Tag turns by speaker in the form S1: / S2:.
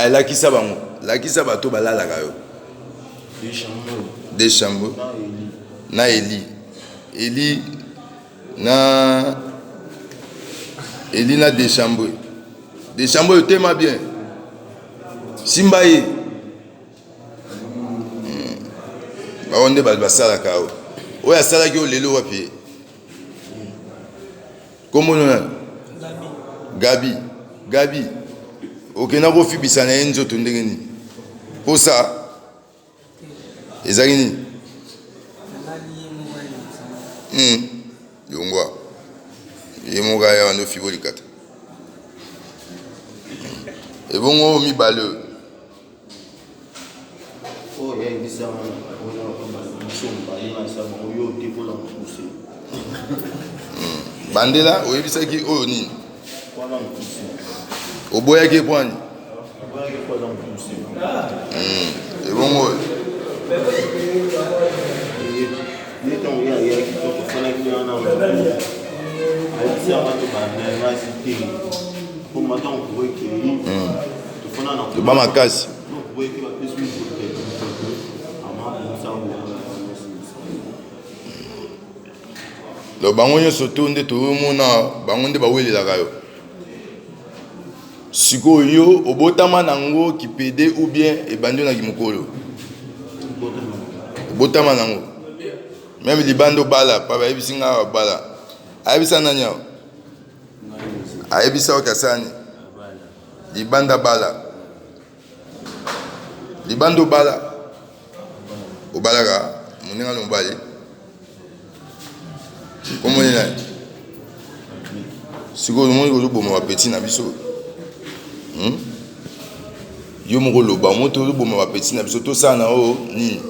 S1: lakisa bango lakisa bato balalaka yo Deschambault na Eli na Deschambault Deschambault tema bien simba ye baonde basalaka yo oyo asalaki yo lelo wapi komona Gabi okenda kofibisa na ye nzoto ndenge nini posa ezali nini yongwa ye moka ya wando fibo likata ebongo mibale bandela oyebisaki oyo nini oboyaki epwani ebongo toba makasi lo bango nyonso to nde tomona bango nde bawelelaka yo sikoyo obotama nango kipede ou bien ebandi na kimokolo obotama nango même libando bala pa bayebisi nga bala ayebisa nani awo ayebisa okasani libanda bala libando bala obalaka moninga mobali komoni nani sikoyo omoni kozoboma bapeti na biso yo moko loba moto ozoboma bapeti na biso tosala na oyo nini